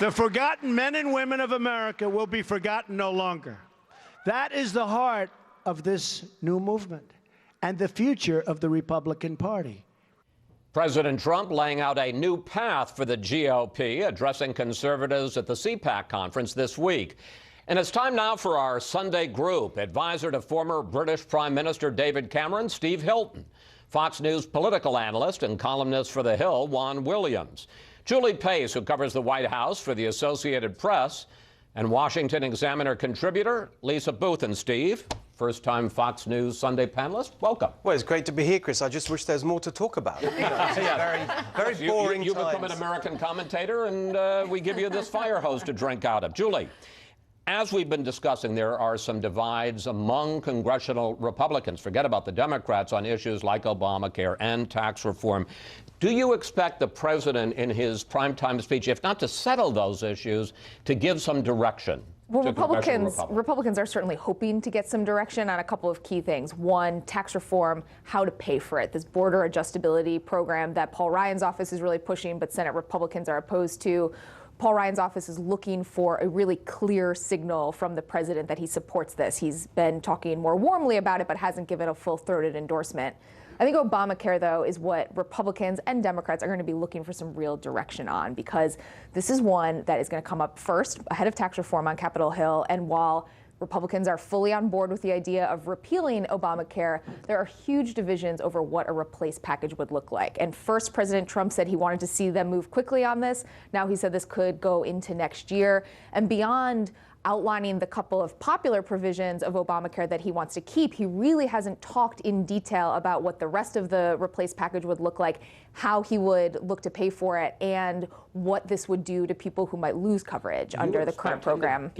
The forgotten men and women of America will be forgotten no longer. That is the heart of this new movement and the future of the Republican Party. President Trump laying out a new path for the GOP, addressing conservatives at the CPAC conference this week. And it's time now for our Sunday group. Advisor to former British Prime Minister David Cameron, Steve Hilton. Fox News political analyst and columnist for The Hill, Juan Williams. Julie Pace, who covers the White House for the Associated Press. And Washington Examiner contributor, Lisa Boothe. And Steve, first-time Fox News Sunday panelist, welcome. Well, it's great to be here, Chris. I just wish there's more to talk about. Very boring You become an American commentator, and we give you this fire hose to drink out of. Julie, as we've been discussing, there are some divides among congressional Republicans. Forget about the Democrats on issues like Obamacare and tax reform. Do you expect the president in his primetime speech, if not to settle those issues, to give some direction? Well, Republicans are certainly hoping to get some direction on a couple of key things. One, tax reform, how to pay for it. This border adjustability program that Paul Ryan's office is really pushing, but Senate Republicans are opposed to. Paul Ryan's office is looking for a really clear signal from the president that he supports this. He's been talking more warmly about it, but hasn't given a full-throated endorsement. I think Obamacare, though, is what Republicans and Democrats are going to be looking for some real direction on, because this is one that is going to come up first ahead of tax reform on Capitol Hill. And while Republicans are fully on board with the idea of repealing Obamacare, there are huge divisions over what a replace package would look like. And first, President Trump said he wanted to see them move quickly on this. Now he said this could go into next year. And beyond outlining the couple of popular provisions of Obamacare that he wants to keep, he really hasn't talked in detail about what the rest of the replace package would look like, how he would look to pay for it, and what this would do to people who might lose coverage under the current program.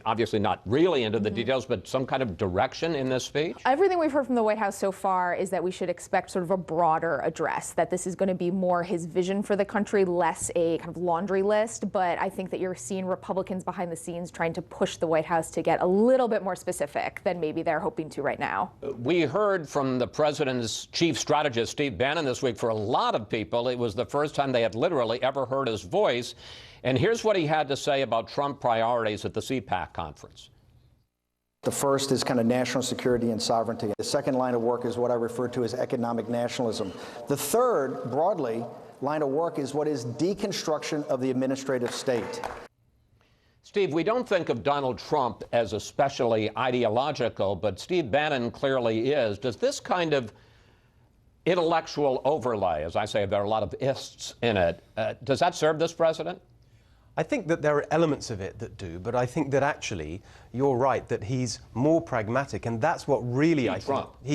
Obviously not really into the details, but some kind of direction in this speech? Everything we've heard from the White House so far is that we should expect sort of a broader address, that this is going to be more his vision for the country, less a kind of laundry list. But I think that you're seeing Republicans behind the scenes trying to push the White House to get a little bit more specific than maybe they're hoping to right now. We heard from the president's chief strategist, Steve Bannon, this week. For a lot of people, it was the first time they had literally ever heard his voice. And here's what he had to say about Trump priorities at the CPAC conference. The first is kind of national security and sovereignty. The second line of work is what I refer to as economic nationalism. The third, broadly, line of work is what is deconstruction of the administrative state. Steve, we don't think of Donald Trump as especially ideological, but Steve Bannon clearly is. Does this kind of intellectual overlay, as I say, there are a lot of ists in it, does that serve this president? I think that there are elements of it that do, but I think that actually you're right, that he's more pragmatic, and that's what really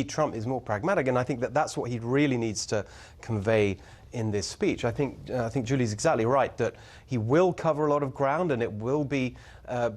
Trump is more pragmatic, and I think that that's what he really needs to convey in this speech. I think Julie's exactly right that he will cover a lot of ground and it will be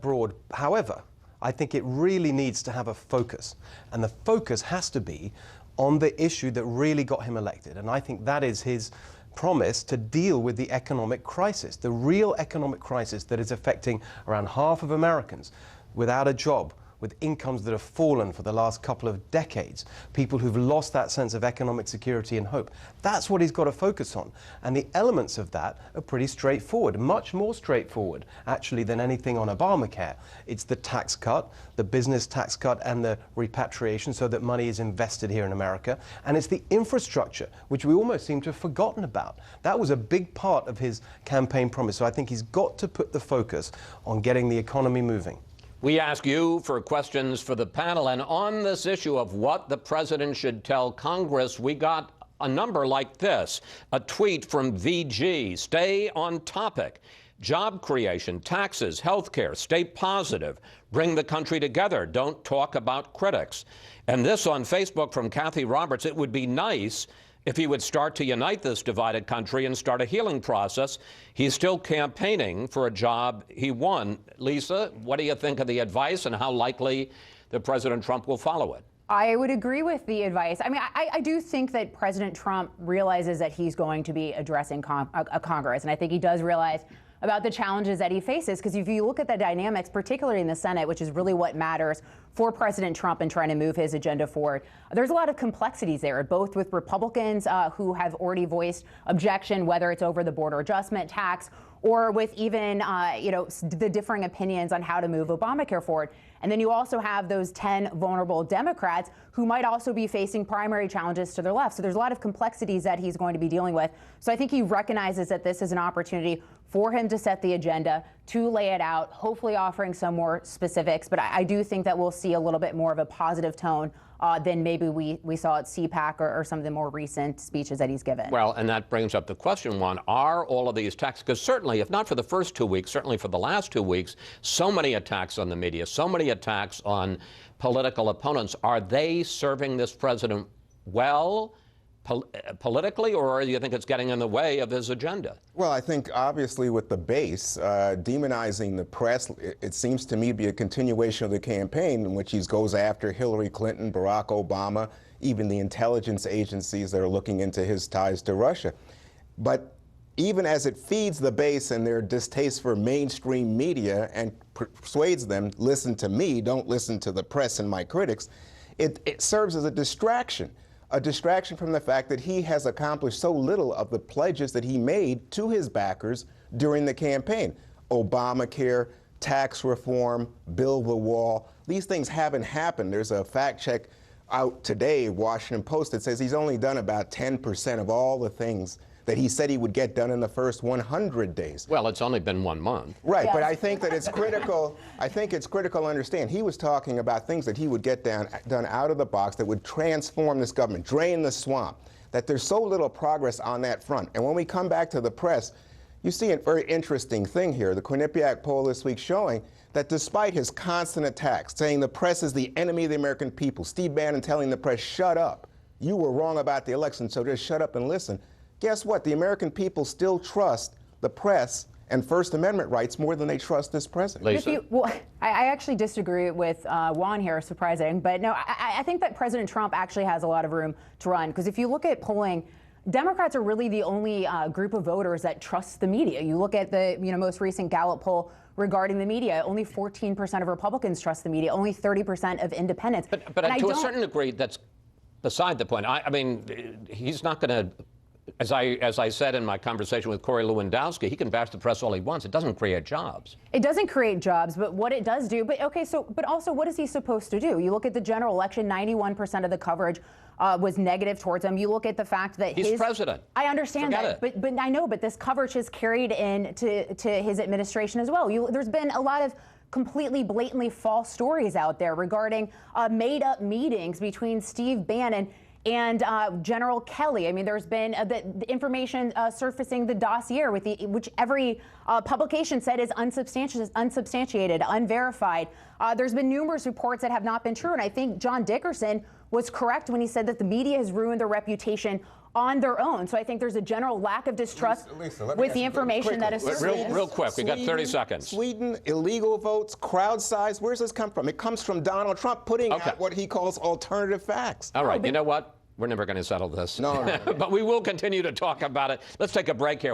broad. However, I think it really needs to have a focus, and the focus has to be on the issue that really got him elected, and I think that is his promise to deal with the economic crisis, the real economic crisis that is affecting around half of Americans without a job, with incomes that have fallen for the last couple of decades, people who've lost that sense of economic security and hope. That's what he's got to focus on. And the elements of that are pretty straightforward, much more straightforward, actually, than anything on Obamacare. It's the tax cut, the business tax cut, and the repatriation so that money is invested here in America. And it's the infrastructure, which we almost seem to have forgotten about. That was a big part of his campaign promise. So I think he's got to put the focus on getting the economy moving. We ask you for questions for the panel, and on this issue of what the president should tell Congress, we got a number like this. A tweet from VG, stay on topic. Job creation, taxes, health care, stay positive. Bring the country together. Don't talk about critics. And this on Facebook from Kathy Roberts, it would be nice if he would start to unite this divided country and start a healing process. He's still campaigning for a job he won. Lisa, what do you think of the advice and how likely that President Trump will follow it? I would agree with the advice. I mean, I do think that President Trump realizes that he's going to be addressing Congress, and I think he does realize about the challenges that he faces, because if you look at the dynamics, particularly in the Senate, which is really what matters for President Trump in trying to move his agenda forward, there's a lot of complexities there, both with Republicans who have already voiced objection, whether it's over the border adjustment tax or with even the differing opinions on how to move Obamacare forward. And then you also have those 10 vulnerable Democrats who might also be facing primary challenges to their left. So there's a lot of complexities that he's going to be dealing with. So I think he recognizes that this is an opportunity for him to set the agenda, to lay it out, hopefully offering some more specifics. But I do think that we'll see a little bit more of a positive tone than maybe we saw at CPAC or some of the more recent speeches that he's given. Well, and that brings up the question, Juan, are all of these attacks, because certainly, if not for the first 2 weeks, certainly for the last 2 weeks, so many attacks on the media, so many attacks on political opponents, are they serving this president well politically, or do you think it's getting in the way of his agenda? Well, I think obviously with the base, demonizing the press, it seems to me to be a continuation of the campaign in which he goes after Hillary Clinton, Barack Obama, even the intelligence agencies that are looking into his ties to Russia. But even as it feeds the base and their distaste for mainstream media and persuades them, listen to me, don't listen to the press and my critics, it serves as a distraction from the fact that he has accomplished so little of the pledges that he made to his backers during the campaign. Obamacare, tax reform, build the wall. These things haven't happened. There's a fact check out today, Washington Post, that says he's only done about 10% of all the things that he said he would get done in the first 100 days. Well, it's only been 1 month. Right, yes. But I think that it's critical. I think it's critical to understand he was talking about things that he would get done out of the box that would transform this government, drain the swamp, that there's so little progress on that front. And when we come back to the press, you see a very interesting thing here. The Quinnipiac poll this week showing that despite his constant attacks, saying the press is the enemy of the American people, Steve Bannon telling the press, shut up, you were wrong about the election, so just shut up and listen. Guess what? The American people still trust the press and First Amendment rights more than they trust this president. Lisa? I actually disagree with Juan here, surprising. But no, I think that President Trump actually has a lot of room to run. Because if you look at polling, Democrats are really the only group of voters that trust the media. You look at the most recent Gallup poll regarding the media, only 14% of Republicans trust the media, only 30% of independents. But to a certain degree, that's beside the point. I mean, he's not going to... As I said in my conversation with Corey Lewandowski, he can bash the press all he wants. It doesn't create jobs. It doesn't create jobs, but what it does do, but also what is he supposed to do? You look at the general election, 91% of the coverage was negative towards him. You look at the fact that he's president. I understand that, but I know, but this coverage has carried into his administration as well. There's been a lot of completely blatantly false stories out there regarding made-up meetings between Steve Bannon and General Kelly. I mean, there's been the information surfacing the dossier which every publication said is unsubstantiated, unverified. There's been numerous reports that have not been true, and I think John Dickerson was correct when he said that the media has ruined their reputation on their own. So I think there's a general lack of distrust with the information that is surfacing. Real quick, we got 30 seconds. Sweden, illegal votes, crowd size, where's this come from? It comes from Donald Trump putting out what he calls alternative facts. All right, you know what? We're never going to settle this. No. But we will continue to talk about it. Let's take a break here.